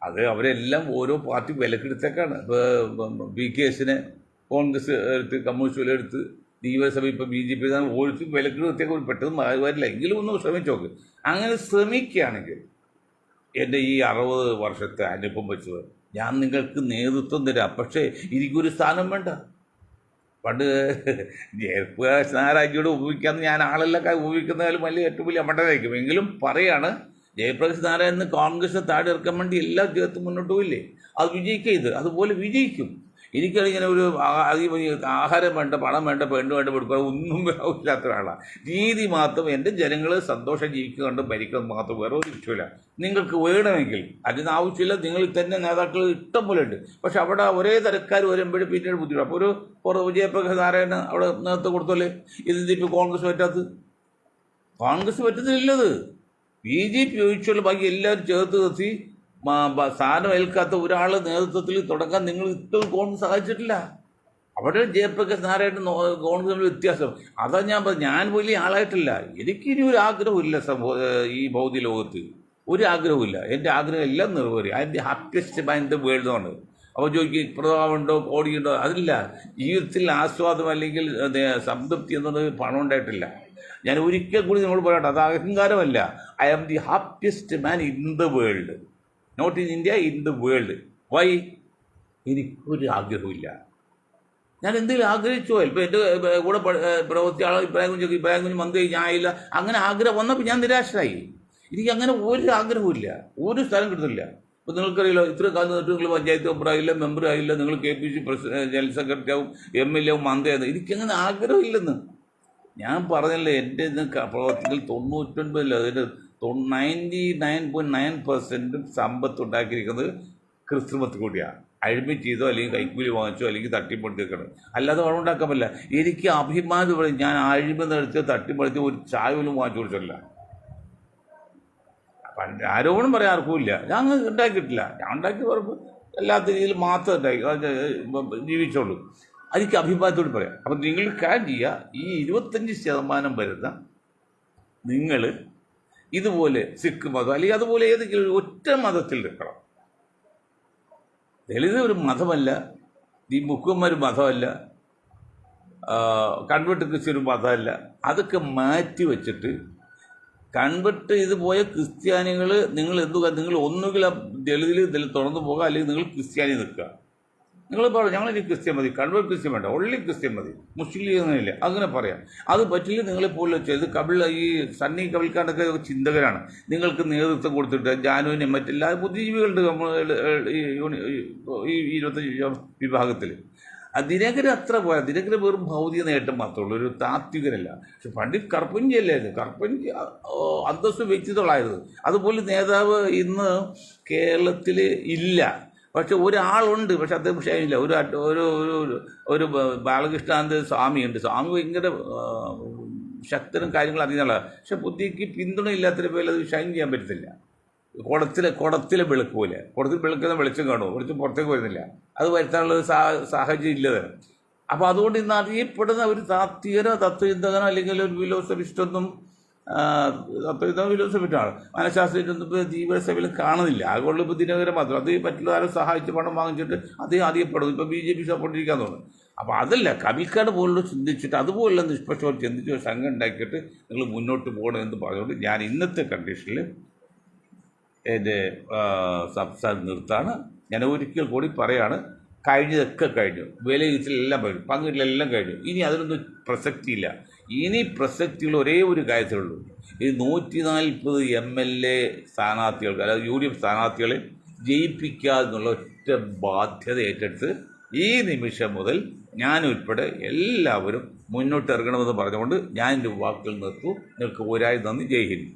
അത് അവരെല്ലാം ഓരോ പാർട്ടി വിലക്കെടുത്തേക്കാണ്. ഇപ്പോൾ BKSനെ കോൺഗ്രസ് എടുത്ത്, കമ്മ്യൂണിസ്റ്റ് വിലയെടുത്ത്, DYSP ഇപ്പോൾ BJP ഓടിച്ച് വിലക്കെടുത്തേക്ക് പെട്ടെന്ന് വരില്ല. എങ്കിലും ഒന്ന് ശ്രമിച്ചു നോക്ക്. അങ്ങനെ ശ്രമിക്കുകയാണെങ്കിൽ എൻ്റെ ഈ 60 വർഷത്തെ അനുഭവം വെച്ചത് ഞാൻ നിങ്ങൾക്ക് നേതൃത്വം തരാം. പക്ഷേ എനിക്കൊരു സ്ഥാനം വേണ്ട. പണ്ട് ജയപ്രകാശ് നാരായണയോട് ഉപയോഗിക്കാമെന്ന് ഞാൻ ആളെല്ലാം ഉപയോഗിക്കുന്നതിലും വലിയ ഏറ്റവും വലിയ മണ്ടനായിരിക്കും. എങ്കിലും പറയാണ്, ജയപ്രകാശ് നാരായണന് കോൺഗ്രസ് താഴെ ഇറക്കാൻ വേണ്ടി എല്ലാ ഉദ്യോഗത്തും മുന്നോട്ട് പോയില്ലേ? അത് വിജയിക്കരുത്, അതുപോലെ വിജയിക്കും. എനിക്കറിയിങ്ങനെ ഒരു ആഹാരം വേണ്ട, പണം വേണ്ട, പെണ്ണ് വേണ്ട, കൊടുക്കുക ഒന്നും ഇല്ലാത്ത ഒരാളാണ്. രീതി മാത്രം എൻ്റെ ജനങ്ങൾ സന്തോഷം ജീവിക്കുന്നുണ്ട്, ഭരിക്കുന്നത് മാത്രം, വേറെ ഒരു ഇഷ്ടമില്ല. നിങ്ങൾക്ക് വേണമെങ്കിൽ അതിന് ആവശ്യമില്ല, നിങ്ങൾ തന്നെ നേതാക്കൾ ഇഷ്ടം പോലെ ഉണ്ട്. പക്ഷെ അവിടെ ഒരേ തരക്കാർ വരുമ്പോഴും പിന്നീട് ബുദ്ധിമുട്ട്. അപ്പോൾ ഒരു വിജയപ്രകാശ് നാരായണൻ അവിടെ നേതൃത്വം കൊടുത്തോല്ലേ? ഇതിപ്പോൾ കോൺഗ്രസ് പറ്റാത്തത്? കോൺഗ്രസ് പറ്റുന്നില്ലത്. BJP ഒഴിച്ചുള്ള ബാക്കി എല്ലാവരും ചേർത്ത് നിർത്തി സ്ഥാനം ഏൽക്കാത്ത ഒരാൾ നേതൃത്വത്തിൽ തുടങ്ങാൻ നിങ്ങൾ ഇപ്പോഴും കോൺഗ്രസ് സഹായിച്ചിട്ടില്ല. അവിടെ ജയപ്രകാശ് നാരായണൻ കോൺഗ്രസ് തമ്മിൽ വ്യത്യാസം. അതാ ഞാൻ വലിയ ആളായിട്ടില്ല. എനിക്കിനി ഒരു ആഗ്രഹമില്ല ഈ ഭൗതിക ലോകത്ത്, ഒരു ആഗ്രഹമില്ല. എൻ്റെ ആഗ്രഹം എല്ലാം നിറവേറി. അതിൻ്റെ happiest man in the world ആണ്. അപ്പോൾ ചോദിക്കും പ്രതാപമുണ്ടോ, കോടിയുണ്ടോ? അതില്ല. ജീവിതത്തിൽ ആസ്വാദം അല്ലെങ്കിൽ സംതൃപ്തി എന്നുള്ളത് പണം ഉണ്ടായിട്ടില്ല. ഞാൻ ഒരിക്കൽ കൂടി നിങ്ങൾ പറയട്ടെ, അത് അഹങ്കാരമല്ല. I am the happiest man in the world, not in India, in the world. Why? എനിക്കൊരു ആഗ്രഹമില്ല. ഞാൻ എന്തെങ്കിലും ആഗ്രഹിച്ചോ? ഇപ്പോൾ എൻ്റെ കൂടെ പ്രവർത്തി ആൾ ഇബ്രാഹിം കുഞ്ഞ് മന്ത്രി ഞാനില്ല, അങ്ങനെ ആഗ്രഹം വന്നപ്പോൾ ഞാൻ നിരാശരായി. എനിക്ക് അങ്ങനെ ഒരു ആഗ്രഹമില്ല, ഒരു സ്ഥലം കിട്ടുന്നില്ല. ഇപ്പോൾ നിങ്ങൾക്കറിയില്ലോ, ഇത്ര കാലം നിന്നിട്ട് നിങ്ങൾ പഞ്ചായത്ത് മെമ്പറായില്ല, മെമ്പർ ആയില്ല, നിങ്ങൾ KPC ജനറൽ സെക്രട്ടറി ആവും, MLA ആവും, മന്ത്രിയാവും. എനിക്കങ്ങനെ ആഗ്രഹമില്ലെന്ന് ഞാൻ പറഞ്ഞല്ലേ. എൻ്റെ പ്രവർത്തികൾ 99 അതിൻ്റെ 99.9% സമ്പത്ത് ഉണ്ടാക്കിയിരിക്കുന്നത് കൃത്രിമത്തിൽ കൂടിയാണ്. അഴിമതി ചെയ്തോ അല്ലെങ്കിൽ കൈക്കൂലി വാങ്ങിച്ചോ അല്ലെങ്കിൽ തട്ടിപ്പടുത്തിക്കണം, അല്ലാതെ പണം ഉണ്ടാക്കാൻ പറ്റില്ല. എനിക്ക് അഭിമാനം പറയും, ഞാൻ അഴിമതി നടത്തി തട്ടിപ്പടുത്തി ഒരു ചായ പോലും വാങ്ങിച്ചു കൊടുത്തില്ല. ആരോപണം പറയാൻ ആർക്കുമില്ല. ഞാൻ ഉണ്ടാക്കിയിട്ടില്ല. ഞാൻ ഉണ്ടാക്കി പറയുമ്പോൾ എല്ലാത്ത രീതിയിൽ മാത്രം ഉണ്ടാക്കി ജീവിച്ചോളൂ. എനിക്ക് അഭിപ്രായത്തോട് പറയാം. അപ്പം നിങ്ങൾ കാര്യം ചെയ്യുക, ഈ 25% വരുന്ന നിങ്ങൾ ഇതുപോലെ സിഖ് മതം അല്ലെങ്കിൽ അതുപോലെ ഏതെങ്കിലും ഒറ്റ മതത്തിൽ നിൽക്കണം. ദളിത് ഒരു മതമല്ല, ഈ മുക്കുവന്മാർ മതമല്ല, കൺവെർട്ട് ക്രിസ്ത്യൻ ഒരു മതമല്ല. അതൊക്കെ മാറ്റി വെച്ചിട്ട് കൺവെർട്ട് ചെയ്ത് പോയ ക്രിസ്ത്യാനികൾ നിങ്ങൾ ഒന്നുകിൽ ദളിതിൽ തുറന്നു പോകുക, അല്ലെങ്കിൽ നിങ്ങൾ ക്രിസ്ത്യാനി നിൽക്കുക. നിങ്ങൾ പറയും ഞങ്ങളെനിക്ക് ക്രിസ്ത്യൻ മതി, കൺവേർട്ട് ക്രിസ്ത്യൻ വേണ്ട, ഒള്ളി ക്രിസ്ത്യൻ മതി, മുസ്ലിം ലീഗ് അങ്ങനെയില്ല, അങ്ങനെ പറയാം. അത് പറ്റില്ല. നിങ്ങളെപ്പോലെ ചെയ്ത് ഈ സണ്ണി കവിൽക്കാരൊക്കെ ചിന്തകരാണ്. നിങ്ങൾക്ക് നേതൃത്വം കൊടുത്തിട്ട് ജാനുവിനെ മറ്റെല്ലാ ബുദ്ധിജീവികളുടെ ഈ 25 വിഭാഗത്തിൽ ദിനകരൻ അത്ര പോയാൽ ദിനകരൻ വെറും ഭൗതിക നേട്ടം മാത്രമേ ഉള്ളൂ, ഒരു താത്വികരല്ല. പക്ഷെ പണ്ഡിറ്റ് കർപ്പഞ്ചി അല്ലായിരുന്നു. കർപ്പഞ്ചി അന്തസ്സ് വ്യക്തിത്വങ്ങളായിരുന്നു. അതുപോലെ നേതാവ് ഇന്ന് കേരളത്തിൽ ഇല്ല. പക്ഷെ ഒരാളുണ്ട്, പക്ഷെ അദ്ദേഹം ഷൈനില്ല. ഒരു ബാലകൃഷ്ണാനന്ദ സ്വാമിയുണ്ട്. സ്വാമി ഭയങ്കര ശക്തനും കാര്യങ്ങളും അറിയുന്നുള്ള, പക്ഷെ ബുദ്ധിക്ക് പിന്തുണ ഇല്ലാത്തതിന് പേരിൽ അത് ഷൈൻ ചെയ്യാൻ പറ്റത്തില്ല. കുടത്തിലെ വിളക്ക് പോലെ, കുടത്തിൽ വിളക്കുന്ന വെളിച്ചം കാണുമോ, വെളിച്ചം പുറത്തേക്ക് വരുന്നില്ല. അത് വരുത്താനുള്ള ഒരു സാഹചര്യം ഇല്ലത്. അപ്പോൾ അതുകൊണ്ട് ഇന്ന് അറിയപ്പെടുന്ന ഒരു താത്വികനോ തത്വചിന്തകനോ അല്ലെങ്കിൽ ഒരു ഫിലോസഫിസ്റ്റൊന്നും ഫിലോസഫിസ്റ്റാണ് മനഃശാസ്ത്രജ്ഞൊന്നും ഇപ്പോൾ ജീവിതസഭയിൽ കാണുന്നില്ല. അതുകൊണ്ട് ഇപ്പോൾ ദിനകരൻ മാത്രം അത് മറ്റുള്ള ആരും സഹായിച്ച് പണം വാങ്ങിച്ചിട്ട് അതേ അറിയപ്പെടുന്നു. ഇപ്പോൾ BJP സപ്പോർട്ട് ചെയ്യാൻ തോന്നുന്നു. അപ്പോൾ അതല്ല, കവിൽക്കാട് പോലുള്ള ചിന്തിച്ചിട്ട് അതുപോലുള്ള നിഷ്പക്ഷമായി ചിന്തിച്ച് സംഘം ഉണ്ടാക്കിയിട്ട് നിങ്ങൾ മുന്നോട്ട് പോകണമെന്ന് പറഞ്ഞുകൊണ്ട് ഞാൻ ഇന്നത്തെ കണ്ടീഷനിൽ എൻ്റെ സംസാരം നിർത്താണ്. ഞാൻ ഒരിക്കൽ കൂടി പറയാണ്, കഴിഞ്ഞതൊക്കെ കഴിഞ്ഞു. വിലയിരുത്തലെല്ലാം കഴിഞ്ഞു, പങ്കിടലെല്ലാം കഴിഞ്ഞു. ഇനി അതിനൊന്നും പ്രസക്തിയില്ല. ഇനി പ്രസക്തിയുള്ള ഒരേ ഒരു കാര്യത്തിലുള്ളൂ. ഇത് 140 MLA സ്ഥാനാർത്ഥികൾക്ക്, അതായത് UDF സ്ഥാനാർത്ഥികളെ ജയിപ്പിക്കാതെന്നുള്ള ഒറ്റ ബാധ്യത ഏറ്റെടുത്ത് ഈ നിമിഷം മുതൽ ഞാനുൾപ്പെടെ എല്ലാവരും മുന്നോട്ട് ഇറങ്ങണമെന്ന് പറഞ്ഞുകൊണ്ട് ഞാൻ എൻ്റെ വാക്കുകൾ നിർത്തും. നിങ്ങൾക്ക് ഒരായി നന്ദി. ജയ് ഹിന്ദ്.